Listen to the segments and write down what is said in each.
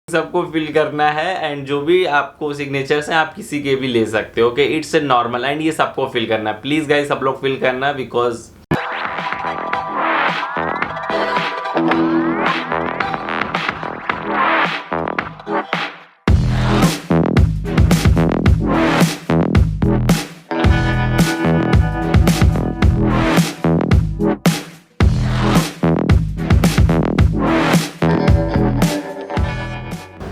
सबको फिल करना है एंड जो भी आपको सिग्नेचर्स हैं आप किसी के भी ले सकते हो। Okay, it's a normal and ये सबको फिल करना है। प्लीज गाइस सब लोग फिल करना because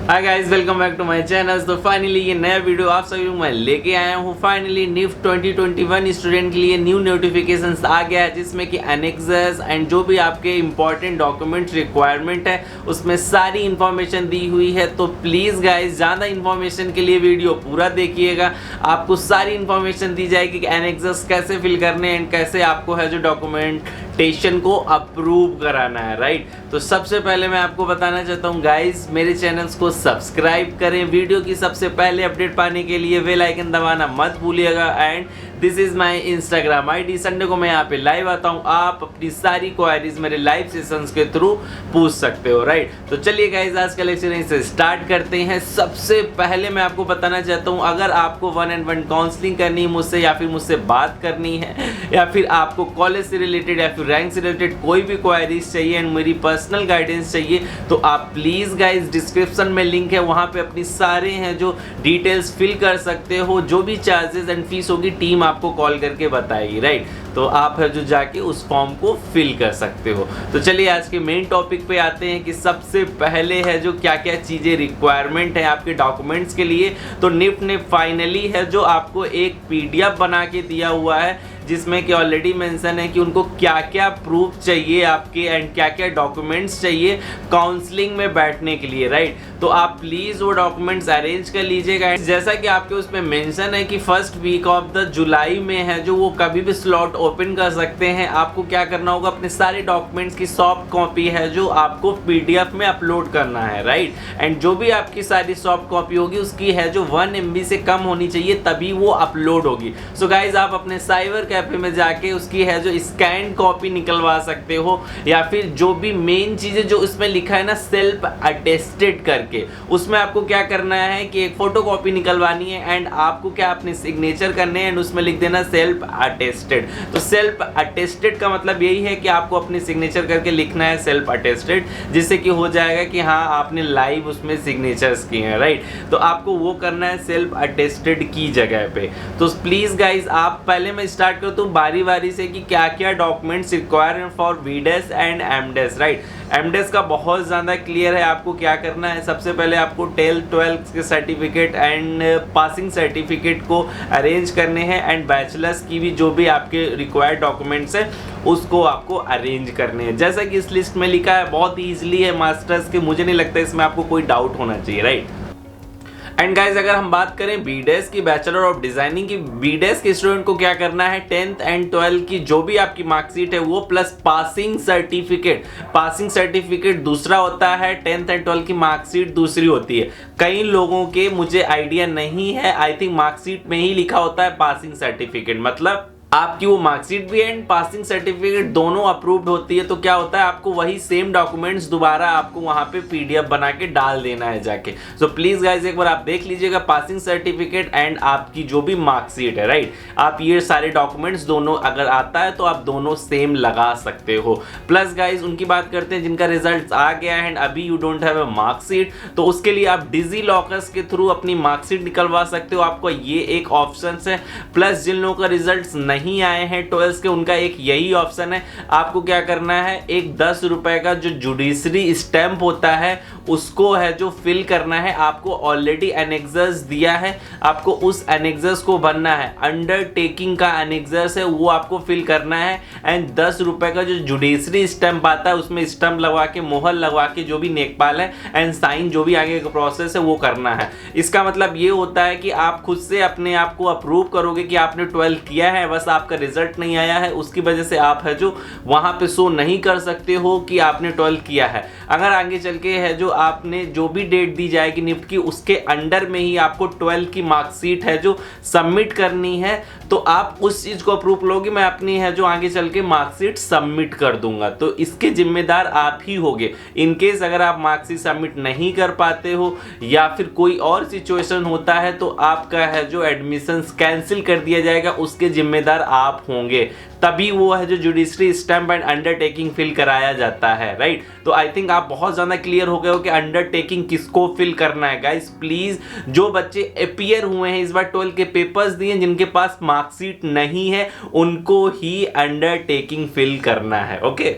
hi guys, welcome back to my channel. तो फाइनली ये नया वीडियो आप सभी मैं लेके आया हूँ। फाइनली निफ्ट 2021 स्टूडेंट के लिए न्यू नोटिफिकेशंस आ गया है जिसमें कि एनेक्सेस एंड जो भी आपके इंपॉर्टेंट डॉक्यूमेंट रिक्वायरमेंट है उसमें सारी इन्फॉर्मेशन दी हुई है। तो प्लीज़ गाइस ज़्यादा इन्फॉर्मेशन के लिए वीडियो पूरा देखिएगा, आपको सारी इन्फॉर्मेशन दी जाएगी कि एनेक्सेस कैसे फिल करने एंड कैसे आपको है जो डॉक्यूमेंटेशन को अप्रूव कराना है, राइट। तो सबसे पहले मैं आपको बताना चाहता हूँ गाइस, मेरे चैनल्स को सब्सक्राइब करें। वीडियो की सबसे पहले अपडेट पाने के लिए बेल आइकन दबाना मत भूलिएगा। And this is my Instagram ID. Sunday को मैं यहाँ पे लाइव आता हूँ, आप अपनी सारी क्वेरीज मेरे लाइव सेशंस के थ्रू पूछ सकते हो, राइट। तो चलिए गाइस आज का लेक्चर से स्टार्ट करते हैं। सबसे पहले मैं आपको बताना चाहता हूँ, अगर आपको 1-on-1 काउंसलिंग करनी है मुझसे या फिर मुझसे बात करनी है या फिर आपको कॉलेज से रिलेटेड या फिर रैंक से रिलेटेड कोई भी क्वेरीज चाहिए एंड मेरी पर्सनल गाइडेंस चाहिए, तो आप प्लीज़ गाइस डिस्क्रिप्शन में लिंक है, वहाँ पे अपनी सारे हैं जो डिटेल्स फिल कर सकते हो। जो भी चार्जेस एंड फीस होगी टीम आपको कॉल करके बताएगी, राइट। तो आप है जो जाके उस फॉर्म को फिल कर सकते हो। तो चलिए आज के मेन टॉपिक पे आते हैं कि सबसे पहले है जो क्या क्या चीज़ें रिक्वायरमेंट है आपके डॉक्यूमेंट्स के लिए। तो निफ्ट ने फाइनली है जो आपको एक पीडीएफ बना के दिया हुआ है जिसमें कि ऑलरेडी मेंशन है कि उनको क्या क्या प्रूफ चाहिए आपके एंड क्या क्या डॉक्यूमेंट्स चाहिए काउंसलिंग में बैठने के लिए, राइट। तो आप प्लीज़ वो डॉक्यूमेंट्स अरेंज कर लीजिएगा। जैसा कि आपके उसमें मेंशन है कि first week of the July में है जो वो कभी भी स्लॉट ओपन कर सकते हैं। आपको क्या करना होगा, अपने सारे डॉक्यूमेंट्स की सॉफ्ट कॉपी है जो आपको पीडीएफ में अपलोड करना है, राइट। एंड जो भी आपकी सारी सॉफ्ट कॉपी होगी उसकी है जो 1 MB से कम होनी चाहिए तभी वो अपलोड होगी। सो गाइज आप अपने साइबर कैफे में जाके उसकी है जो स्कैन कॉपी निकलवा सकते हो या फिर जो भी मेन चीज़ें जो इसमें लिखा है ना सेल्फ अटेस्टेड करके, उसमें आपको क्या करना है कि एक फोटो कॉपी निकलवानी है एंड आपको क्या अपने सिग्नेचर करने हैं एंड उसमें लिख देना सेल्फ अटेस्टेड। तो सेल्फ अटेस्टेड का मतलब यही है कि आपको अपने सिग्नेचर करके लिखना है सेल्फ अटेस्टेड, जिससे कि हो जाएगा कि हाँ आपने लाइव उसमें सिग्नेचर्स किए हैं, राइट। तो आपको वो करना है सेल्फ अटेस्टेड की जगह पे। तो प्लीज़ गाइज आप पहले मैं स्टार्ट करता हूँ बारी बारी से कि क्या क्या documents require for BDS and MDS, right. MDS का बहुत ज़्यादा क्लियर है, आपको क्या करना है। सबसे पहले आपको 10-12 के सर्टिफिकेट एंड पासिंग सर्टिफिकेट को अरेंज करने हैं एंड बैचलर्स की भी जो भी आपके रिक्वायर्ड डॉक्यूमेंट्स हैं उसको आपको अरेंज करने हैं। जैसा कि इस लिस्ट में लिखा है बहुत ईजिली है मास्टर्स के, मुझे नहीं लगता इसमें आपको कोई डाउट होना चाहिए, राइट। एंड गाइज अगर हम बात करें बीडेस की, बैचलर ऑफ डिजाइनिंग की, बीडेस के स्टूडेंट को क्या करना है 10th एंड 12th की जो भी आपकी मार्कशीट है वो plus passing certificate. Passing certificate दूसरा होता है, 10th एंड 12th की मार्कशीट दूसरी होती है। कई लोगों के मुझे आइडिया नहीं है, आई थिंक मार्कशीट में ही लिखा होता है पासिंग सर्टिफिकेट, मतलब आपकी वो मार्कशीट भी एंड पासिंग सर्टिफिकेट दोनों अप्रूव्ड होती है। तो क्या होता है आपको वही सेम डॉक्यूमेंट्स दोबारा आपको वहां पे पीडीएफ बना के डाल देना है जाके। सो प्लीज गाइज एक बार आप देख लीजिएगा पासिंग सर्टिफिकेट एंड आपकी जो भी मार्कशीट है, राइट। आप ये सारे डॉक्यूमेंट्स दोनों अगर आता है तो आप दोनों सेम लगा सकते हो। प्लस गाइज उनकी बात करते हैं जिनका रिजल्ट आ गया है एंड अभी you don't have a marksheet, तो उसके लिए आप डिजी लॉकर्स के थ्रू अपनी मार्कशीट निकलवा सकते हो, आपको ये एक ऑप्शन है। प्लस जिन लोगों का रिजल्ट नहीं आए हैं 12th के, उनका एक यही ऑप्शन है। आपको क्या करना है, एक 10 रुपए का जो जुडिशरी स्टैंप होता है उसको है जो फिल करना है। आपको ऑलरेडी एनेक्सर्स दिया है, आपको उस एनेक्सर्स को भरना है। अंडरटेकिंग का एनेक्सर्स है वो आपको फिल करना है एंड 10 रुपए का जो जुडिशरी स्टैंप आता है उसमें स्टैंप लगवा के मोहर लगवा के जो भी नेकपाल है एंड साइन जो भी आगे का प्रोसेस है वो करना है। इसका मतलब ये होता है कि आप खुद से अपने आप को अप्रूव करोगे कि आपने 12th किया है, बस आपका रिजल्ट नहीं आया है, उसकी वजह से आप है जो वहां पे शो नहीं कर सकते हो कि आपने 12 किया है। अगर आगे चल के है जो आपने जो भी डेट दी जाएगी निफ्ट की, उसके अंडर में ही आपको 12 की मार्कशीट है जो सबमिट करनी है, तो आप उस चीज को अप्रूव लोगे, मैं अपनी है जो आगे चल के मार्कशीट सबमिट कर दूंगा। तो इसके जिम्मेदार आप ही होगे। इनकेस अगर आप मार्कशीट सबमिट नहीं कर पाते हो या फिर कोई और सिचुएशन होता है तो आपका है जो एडमिशन कैंसिल कर दिया जाएगा, उसके जिम्मेदार आप होंगे। तभी वो है जो judiciary stamp and undertaking fill कराया जाता है, राइट। तो आई थिंक आप बहुत ज्यादा क्लियर हो गए हो कि अंडरटेकिंग किसको फिल करना है। गाइस प्लीज, जो बच्चे अपीयर हुए हैं इस बार 12 के पेपर्स दिए, जिनके पास मार्कशीट नहीं है, उनको ही अंडरटेकिंग फिल करना है, ओके।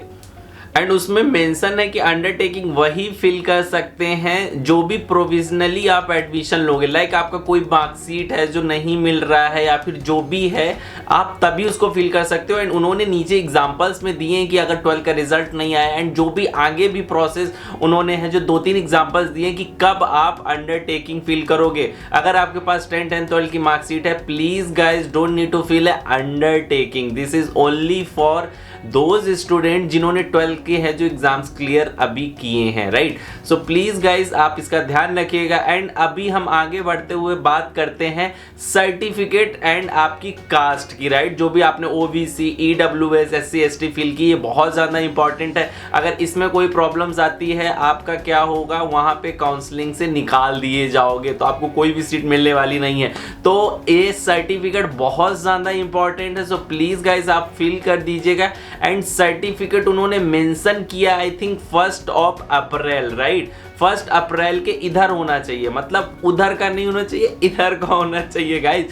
एंड उसमें मेंशन है कि अंडरटेकिंग वही फिल कर सकते हैं जो भी प्रोविजनली आप एडमिशन लोगे। लाइक आपका कोई मार्कशीट है जो नहीं मिल रहा है या फिर जो भी है, आप तभी उसको फिल कर सकते हो। एंड उन्होंने नीचे एग्जांपल्स में दिए हैं कि अगर 12 का रिजल्ट नहीं आया, एंड जो भी आगे भी प्रोसेस उन्होंने है जो 2-3 एग्जांपल्स दिए कि कब आप अंडरटेकिंग फिल करोगे। अगर आपके पास 10, 10, 12 की मार्कशीट है, please guys don't need to fill undertaking. This is only for those student जिन्होंने 12 के है जो एग्जाम्स क्लियर अभी किए हैं, राइट। सो प्लीज गाइज आप इसका ध्यान रखिएगा। एंड अभी हम आगे बढ़ते हुए बात करते हैं सर्टिफिकेट एंड आपकी कास्ट की, राइट। जो भी आपने OBC, EWS, SC, ST fill की, ये बहुत ज्यादा इंपॉर्टेंट है। अगर इसमें कोई प्रॉब्लम्स आती है, आपका क्या होगा, वहां पे काउंसलिंग से निकाल दिए जाओगे, तो आपको कोई भी सीट मिलने वाली नहीं है। तो ये सर्टिफिकेट बहुत ज्यादा इंपॉर्टेंट है। सो प्लीज गाइज आप फिल कर दीजिएगा। एंड सर्टिफिकेट उन्होंने मेंशन किया आई थिंक 1 अप्रैल, राइट। 1 अप्रैल के इधर होना चाहिए, मतलब उधर का नहीं होना चाहिए, इधर का होना चाहिए गाइज।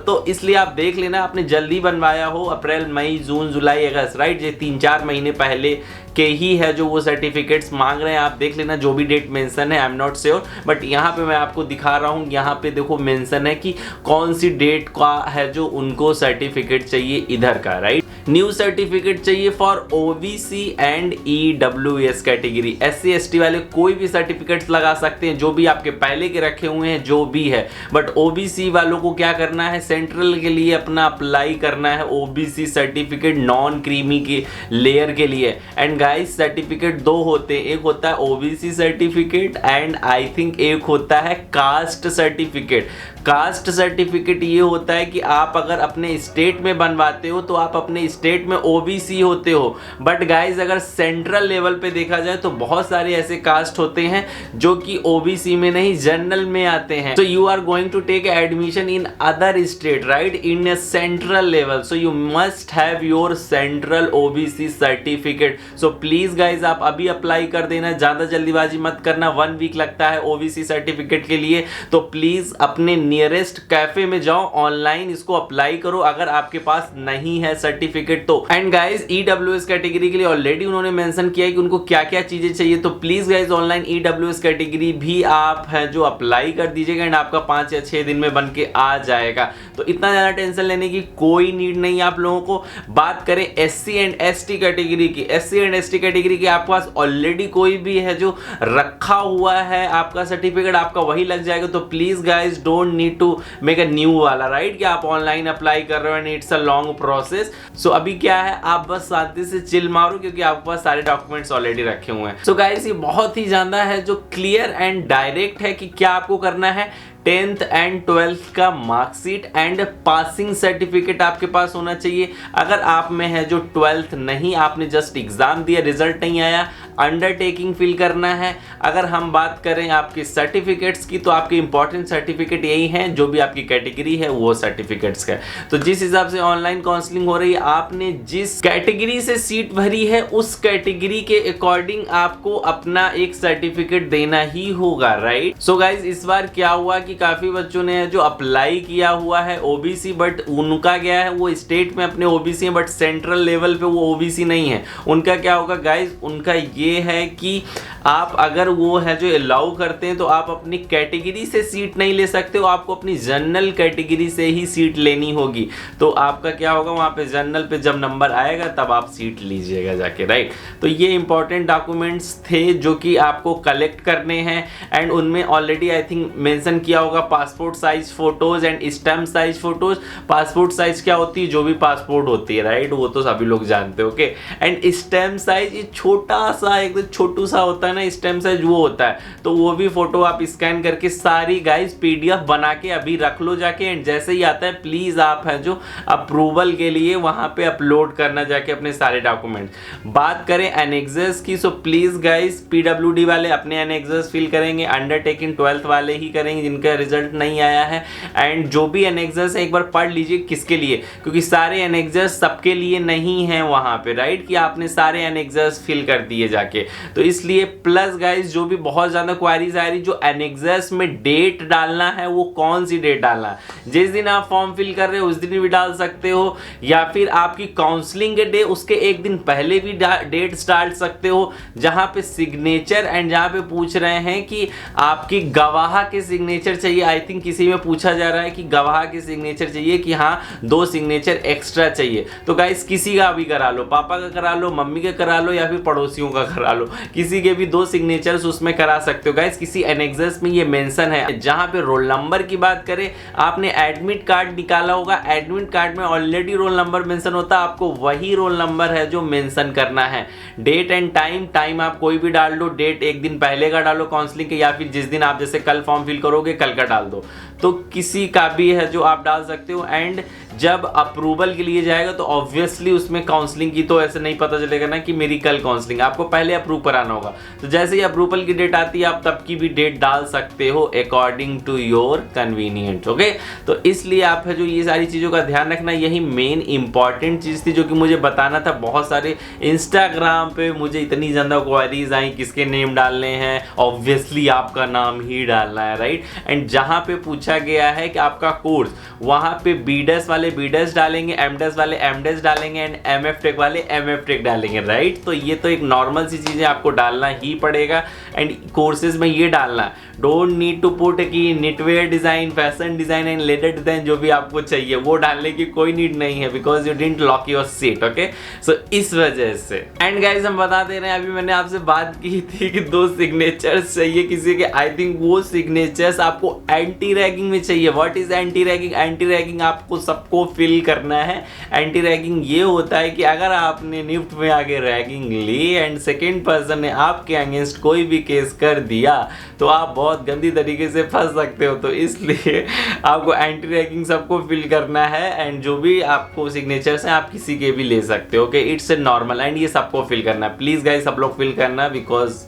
तो इसलिए आप देख लेना, आपने जल्दी बनवाया हो, अप्रैल, मई, जून, जुलाई, अगस्त, राइट, ये 3-4 महीने पहले के ही है जो वो सर्टिफिकेट्स मांग रहे हैं। आप देख लेना जो भी डेट मेंशन है, I am not sure, but यहाँ पे मैं आपको दिखा रहा हूँ। यहाँ पे देखो मेंशन है कि कौन सी डेट का है जो उनको सर्टिफिकेट चाहिए इधर का, राइट। न्यू सर्टिफिकेट चाहिए for OBC and EWS category. SC ST वाले कोई भी सर्टिफिकेट्स लगा सकते हैं, जो भी आपके पहले के रखे हुए हैं, जो भी है। बट ओबीसी वालों को क्या करना है, सेंट्रल के लिए अपना अप्लाई करना है ओबीसी सर्टिफिकेट नॉन क्रीमी के लेयर के लिए। एंड गाइस सर्टिफिकेट 2 होते हैं, एक होता है OBC certificate and I think एक होता है कास्ट सर्टिफिकेट। कास्ट सर्टिफिकेट ये होता है कि आप अगर अपने स्टेट में बनवाते हो तो आप अपने स्टेट में ओबीसी होते हो। बट गाइज अगर सेंट्रल लेवल पे देखा जाए तो बहुत सारे ऐसे कास्ट होते हैं जो कि ओबीसी में नहीं, जनरल में आते हैं। So you are going to take admission in other state, right, in central level, so you must have your central OBC certificate. So please guys आप अभी अप्लाई कर देना, ज्यादा जल्दीबाजी मत करना। 1 वीक लगता है ओबीसी सर्टिफिकेट के लिए, तो प्लीज अपने नियरेस्ट कैफे में जाओ, ऑनलाइन इसको अप्लाई करो अगर आपके पास नहीं है सर्टिफिकेट तो। एंड गाइज ईडब्ल्यूएस कैटेगरी के लिए ऑलरेडी उन्होंने मेंशन किया है कि उनको क्या क्या चीजें चाहिए, तो please guys online EWS category भी आप है जो अप्लाई कर दीजिएगा एंड आपका 5 या 6 दिन में बन के आ जाएगा। तो इतना ज्यादा टेंशन लेने की कोई नीड नहीं है आप लोगों को। बात करें एससी एंड एसटी कैटेगरी की, एससी एंड एसटी कैटेगरी के आपके पास ऑलरेडी कोई भी है जो रखा हुआ है आपका सर्टिफिकेट, आपका वही लग जाएगा। तो please guys don't need to make a new वाला, राइट, कि आप ऑनलाइन अप्लाई कर रहे हो and it's a long process. So अभी क्या है, आप बस शांति से चिल मारो क्योंकि आपके पास सारे डॉक्यूमेंट्स ऑलरेडी रखे हुए हैं। सो गाइस ये बहुत ही ज्यादा है जो क्लियर एंड डायरेक्ट है कि क्या आपको करना है। 10th एंड 12th का मार्कशीट एंड पासिंग सर्टिफिकेट आपके पास होना चाहिए। अगर आप में है जो 12th नहीं, आपने जस्ट एग्जाम दिया, रिजल्ट नहीं आया, अंडरटेकिंग फिल करना है। अगर हम बात करें आपके सर्टिफिकेट्स की तो आपके इंपॉर्टेंट सर्टिफिकेट यही हैं, जो भी आपकी कैटेगरी है वो सर्टिफिकेट्स का। तो जिस हिसाब से ऑनलाइन काउंसलिंग हो रही है, आपने जिस कैटेगरी से सीट भरी है उस कैटेगरी के अकॉर्डिंग आपको अपना एक सर्टिफिकेट देना ही होगा, राइट। सो गाइज इस बार क्या हुआ कि काफी बच्चों ने जो अप्लाई किया हुआ है ओबीसी, बट उनका क्या है, वो स्टेट में अपने ओबीसी है बट सेंट्रल लेवल पे वो ओबीसी नहीं है। उनका क्या होगा गाइज, उनका ये है कि आप अगर वो है जो अलाउ करते हैं तो आप अपनी कैटेगरी से सीट नहीं ले सकते हो, आपको अपनी जनरल कैटेगरी से ही सीट लेनी होगी। तो आपका क्या होगा, वहाँ पे जनरल पे जब नंबर आएगा तब आप सीट लीजिएगा जाके, राइट। तो ये इंपॉर्टेंट डॉक्यूमेंट्स थे जो कि आपको कलेक्ट करने हैं, एंड उनमें ऑलरेडी आई थिंक मेंशन किया होगा passport size photos and stamp size photos. Passport size क्या होती है, जो भी पासपोर्ट होती है, राइट, वो तो सभी लोग जानते हो, ओके। एंड स्टैम्प साइज ये छोटा सा एकदम छोटू सा होता है ना, स्टैम्प साइज वो होता है। तो वो भी फोटो आप स्कैन करके सारी गाइस पीडीएफ बना के अभी रख लो जाके, एंड जैसे ही आता है प्लीज आप है जो अप्रूवल के लिए वहां पे अपलोड करना जाके अपने सारे डॉक्यूमेंट। बात करें एनेक्सर्स की, सो प्लीज गाइस पीडब्ल्यूडी वाले अपने एनेक्सर्स फिल करेंगे, अंडरटेकिंग 12th वाले ही करेंगे जिनका रिजल्ट नहीं आया है। एंड जो भी एनेक्सर्स है एक बार पढ़ लीजिए किसके लिए, क्योंकि सारे एनेक्सर्स सबके लिए नहीं है वहां पे, राइट, कि आपने सारे एनेक्सर्स फिल कर दिए जाके। तो इसलिए प्लस गाइस जो भी बहुत ज्यादा क्वारीज आ रही, जो एनेक्सर्स में डेट डालना है वो कौन सी डेट डालना है, जिस दिन आप फॉर्म फिल कर रहे हो उस दिन भी डाल सकते हो, या फिर आपकी काउंसलिंग के डे उसके एक दिन पहले भी डेट डाल सकते हो, जहां पे सिग्नेचर एंड जहां पे पूछ रहे हैं कि आपकी गवाह के सिग्नेचर चाहिए। आई थिंक किसी में पूछा जा रहा है कि गवाह के सिग्नेचर चाहिए कि हाँ 2 सिग्नेचर एक्स्ट्रा चाहिए। तो गाइस किसी का भी करा लो, पापा का करा लो, मम्मी का करा लो, या फिर पड़ोसियों का करा लो, किसी के भी 2 सिग्नेचर्स उसमें करा सकते हो। गाइस किसी एनेक्सर्स में ये मेंशन है। जहां पे रोल नंबर की बात करें, आपने एडमिट कार्ड निकाला होगा, एडमिट कार्ड में ऑलरेडी रोल नंबर मेंशन होता है, आपको वही रोल नंबर है जो मेंशन करना है। डेट एंड टाइम आप कोई भी डाल दो, डेट एक दिन पहले का डालो काउंसलिंग के, या फिर जिस दिन आप जैसे कल फॉर्म फिल करोगे कल का डाल दो, तो किसी का भी है जो आप डाल सकते हो। एंड जब अप्रूवल के लिए जाएगा तो ऑब्वियसली उसमें काउंसलिंग की तो ऐसे नहीं पता चलेगा ना कि मेरी कल काउंसलिंग, आपको पहले अप्रूव कराना होगा। तो जैसे ही अप्रूवल की डेट आती है आप तब की भी डेट डाल सकते हो according to your convenient, okay. तो इसलिए आप है जो ये सारी चीज़ों का ध्यान रखना, यही मेन इंपॉर्टेंट चीज़ थी जो कि मुझे बताना था। बहुत सारे इंस्टाग्राम पे मुझे इतनी ज़्यादा क्वारीज आई किसके नेम डालने हैं, ऑब्वियसली आपका नाम ही डालना है, राइट। एंड जहाँ पे पूछा गया है कि आपका कोर्स, वहाँ पे बीडेस वाले बीडेस डालेंगे, एमडेस वाले एमडेस डालेंगे, एंड एमएफ टेक वाले एमएफ टेक डालेंगे, राइट। तो ये तो एक नॉर्मल सी चीज़ें आपको डालना ही पड़ेगा। एंड कोर्सेज में ये डालना, डोंट नीड टू पुट कि knitwear design, fashion design and leather design, जो भी आपको चाहिए वो डालने की कोई नीड नहीं है, because you didn't lock your seat, okay. So इस वजह से। एंड गाइज हम बता दे रहे हैं, अभी मैंने आपसे बात की थी कि 2 सिग्नेचर्स चाहिए किसी के, आई थिंक वो सिग्नेचर्स आपको एंटी रैगिंग में चाहिए। What is anti ragging? Anti ragging आपको सबको फिल करना है। एंटी रैगिंग ये होता है कि अगर आपने निफ्ट में आगे रैगिंग ली एंड सेकेंड पर्सन ने आपके अगेंस्ट कोई भी केस कर दिया तो आप बहुत गंदी तरीके से फंस सकते हो। तो इसलिए आपको एंटी रैगिंग सबको फिल करना है, एंड जो भी आपको सिग्नेचर्स हैं आप किसी के भी ले सकते हो, okay. It's a normal, and ये सबको फिल करना है। प्लीज गाइस सब लोग फिल करना, बिकॉज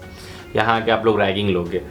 यहाँ के आप लोग रैगिंग लोगे,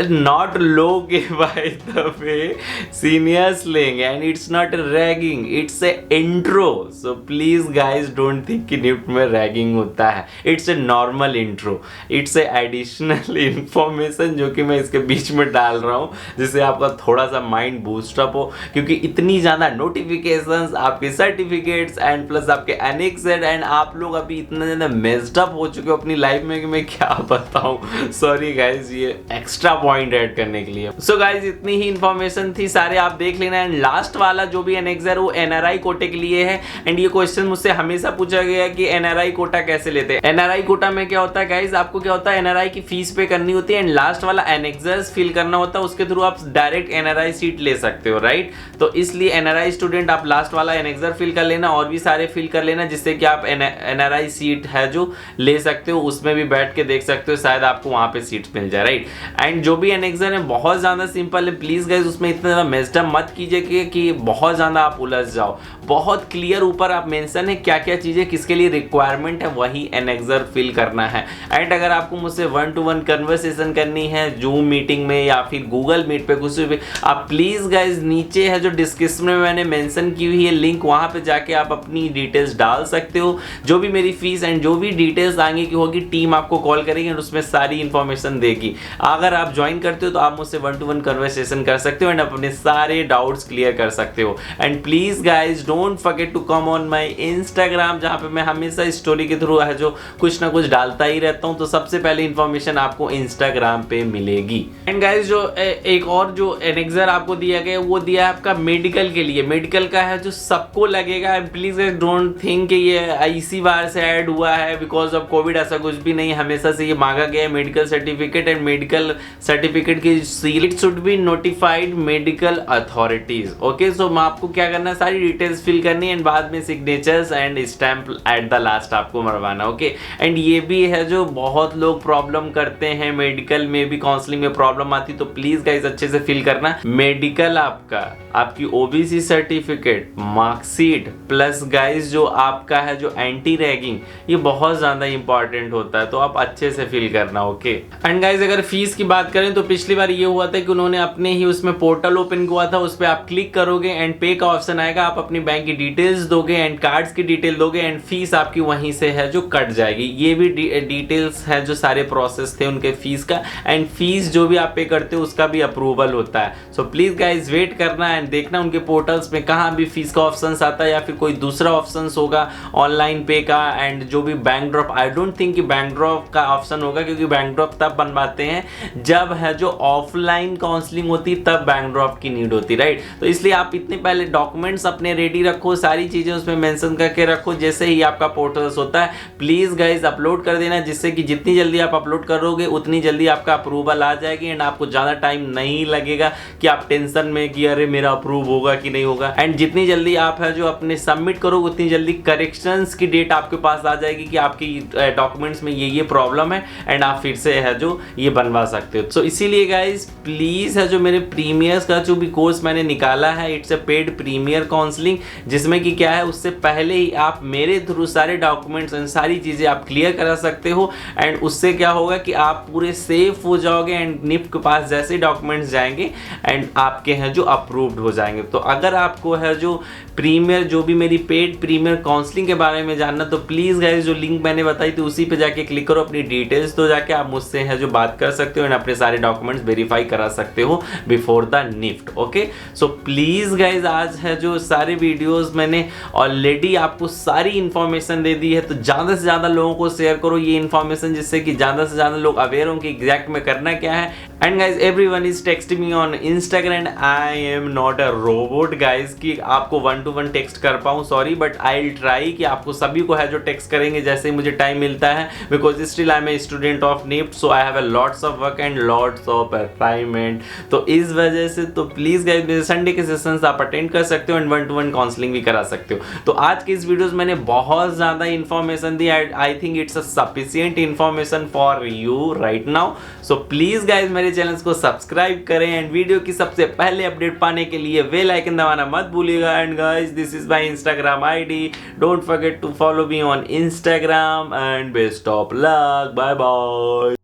नॉट लोगे बाय द वे, सीनियर्स लेंगे, and it's not ragging, it's a intro. So please guys don't think कि निफ्ट में रैगिंग होता है, it's a normal intro, it's a additional information जो कि मैं इसके बीच में डाल रहा हूँ जिससे आपका थोड़ा सा माइंड बूस्टअप हो, क्योंकि इतनी ज़्यादा नोटिफिकेशंस, आपके सर्टिफिकेट्स एंड प्लस आपके एनेक्सेड, एंड आप लोग अभी इतना ज़्यादा मेस्ड अप हो चुके हो अपनी लाइफ में कि मैं क्या बताऊँ। सॉरी गाइज, ये एक्स्ट्रा पॉइंट ऐड करने के लिए। सो गाइज इतनी ही इंफॉर्मेशन थी, सारे आप देख लेना। एंड लास्ट वाला जो भी एनेक्सर वो एनआरआई कोटे के लिए है। एंड ये क्वेश्चन मुझसे हमेशा पूछा गया कि एनआरआई कोटा कैसे लेते हैं। एनआरआई कोटा में क्या होता है गाइज, आपको क्या होता है, एनआरआई की फीस पे करनी होती है एंड लास्ट वाला एनेक्सर्स फिल करना होता है, उसके थ्रू आप डायरेक्ट एनआरआई सीट ले सकते हो, राइट। तो इसलिए एनआरआई स्टूडेंट आप लास्ट वाला एनेक्सर फिल कर लेना और भी सारे फिल कर लेना, जिससे कि आप एनआरआई सीट है जो ले सकते हो, उसमें भी बैठ के देख सकते हो, शायद आपको वहां पे सीट मिल जाए, राइट। एंड जो भी एनेक्सर है बहुत ज्यादा सिंपल है, प्लीज गाइस उसमें इतना ज्यादा मेस्ड अप मत कीजिए कि बहुत ज्यादा आप उलझ जाओ। बहुत क्लियर ऊपर आप मेंशन है क्या क्या चीजें किसके लिए रिक्वायरमेंट है, वही एनेक्सर फिल करना है। एंड अगर आपको मुझसे 1-to-1 कन्वर्सेशन करनी है जूम मीटिंग में या फिर गूगल मीट पे कुछ भी, आप प्लीज गाइस नीचे है जो डिस्क्रिप्शन में मैंने मेंशन की हुई है लिंक, वहां पे जाके आप अपनी डिटेल्स डाल सकते हो। जो भी मेरी फीस एंड जो भी डिटेल्स आगे की होगी टीम आपको कॉल करेगी और उसमें सारी इंफॉर्मेशन देगी। अगर आप आप ज्वाइन करते हो तो आप मुझसे 1-to-1 कन्वर्सेशन कर सकते हो एंड अपने सारे डाउट्स क्लियर कर सकते हो। And please guys don't forget to come on my Instagram, जहाँ पे मैं हमेशा स्टोरी के थ्रू है जो कुछ ना कुछ डालता ही रहता हूँ, तो सबसे पहले इंफॉर्मेशन आपको इंस्टाग्राम पे मिलेगी। एंड गाइज जो एक और जो एनेक्जर आपको दिया गया वो दिया है आपका मेडिकल के लिए, मेडिकल का है जो सबको लगेगा। प्लीज गाइज डोंट थिंक कि ये इसी बार से ऐड हुआ है बिकॉज ऑफ कोविड, ऐसा कुछ भी नहीं, हमेशा से ये मांगा गया है medical certificate. And medical certificate की seat should be notified medical authorities. Okay, so मैं आपको क्या करना है, सारी डिटेल्स फिल करनी है एंड बाद में signatures and stamp at the last आपको मरवाना। ओके, एंड ये भी है जो बहुत लोग प्रॉब्लम करते हैं, मेडिकल में भी काउंसलिंग में प्रॉब्लम आती, तो प्लीज गाइस अच्छे से फिल करना। मेडिकल आपकी OBC certificate, marksheet plus guys जो आपका है जो एंटी रैगिंग, ये बहुत ज्यादा इंपॉर्टेंट होता है, तो आप अच्छे से फिल करना। ओके, एंड गाइस अगर फीस की बात करें तो पिछली बार ये हुआ था कि उन्होंने अपने ही उसमें पोर्टल ओपन हुआ था, उस पर आप क्लिक करोगे एंड पे का ऑप्शन आएगा, आप अपनी बैंक की डिटेल्स दोगे एंड कार्ड्स की डिटेल दोगे एंड फीस आपकी वहीं से है जो कट जाएगी। ये भी डिटेल्स है जो सारे प्रोसेस थे उनके फीस का, एंड फीस जो भी आप पे करते हो उसका भी अप्रूवल होता है। सो प्लीज गाइज वेट करना एंड देखना उनके पोर्टल्स में कहाँ भी फीस का ऑप्शन आता है या फिर कोई दूसरा ऑप्शन होगा ऑनलाइन पे का, एंड जो भी bank drop, I don't think कि बैंक ड्रॉप का ऑप्शन होगा, क्योंकि बैंक ड्रॉप तब बनवाते हैं जब है जो ऑफलाइन काउंसलिंग होती तब बैंक ड्रॉप की नीड होती, राइट। तो इसलिए आप इतने पहले डॉक्यूमेंट्स अपने रेडी रखो, सारी चीजें उसमें मेंशन करके रखो, जैसे ही आपका पोर्टल्स होता है प्लीज गाइज अपलोड कर देना, जिससे कि जितनी जल्दी आप अपलोड करोगे उतनी जल्दी आपका अप्रूवल आ जाएगी एंड आपको ज्यादा टाइम नहीं लगेगा कि आप टेंशन में कि अरे मेरा अप्रूव होगा कि नहीं होगा। एंड जितनी जल्दी आप है जो अपने सबमिट करोगे उतनी जल्दी करेक्शंस की डेट आपके पास आ जाएगी कि आपकी डॉक्यूमेंट्स में ये प्रॉब्लम है एंड आप फिर से है जो ये बनवा सकते हो। तो इसीलिए गाइज प्लीज है जो मेरे प्रीमियर्स का जो भी कोर्स मैंने निकाला है, it's a paid premier counselling, जिसमें कि क्या है उससे पहले ही आप मेरे थ्रू सारे डॉक्यूमेंट्स एंड सारी चीजें आप क्लियर करा सकते हो एंड उससे क्या होगा कि आप पूरे सेफ हो जाओगे एंड निफ्ट के पास जैसे डॉक्यूमेंट्स जाएंगे एंड आपके हैं जो अप्रूव्ड हो जाएंगे। तो अगर आपको है जो प्रीमियर जो भी मेरी पेड प्रीमियर काउंसलिंग के बारे में जानना, तो प्लीज गाइस जो लिंक मैंने बताई थी उसी पे जाके क्लिक करो, अपनी डिटेल्स तो जाके आप मुझसे है जो बात कर सकते हो एंड अपने सारे डॉक्यूमेंट्स वेरीफाई करा सकते हो before the NIFT. Okay, so please guys आज है जो सारे वीडियोस मैंने ऑलरेडी आपको सारी इंफॉर्मेशन दे दी है, तो ज्यादा से ज्यादा लोगों को शेयर करो ये इंफॉर्मेशन, जिससे कि ज्यादा से ज्यादा लोग अवेयर हों कि एग्जैक्ट में करना क्या है। And guys everyone is texting me on Instagram, I am not a robot guys कि आपको 1-to-1 टेक्स्ट कर पाऊँ, sorry, but I will try कि आपको सभी को है जो टेक्स्ट करेंगे जैसे ही मुझे टाइम मिलता है, because still I am a student of NIFT, so I have a lots of work and lots of assignment. तो इस वजह से तो प्लीज गाइज मेरे संडे के सेशंस आप अटेंड कर सकते हो एंड 1-to-1 काउंसलिंग भी करा सकते हो। तो आज के इस वीडियोस मैंने बहुत ज्यादा information the, I think it's a sufficient information for you right now. So please guys मेरे चैनल को सब्सक्राइब करें एंड वीडियो की सबसे पहले अपडेट पाने के लिए बेल आइकन दबाना मत भूलिएगा। And guys this is my Instagram ID, don't forget to follow me on Instagram and best of luck, bye bye.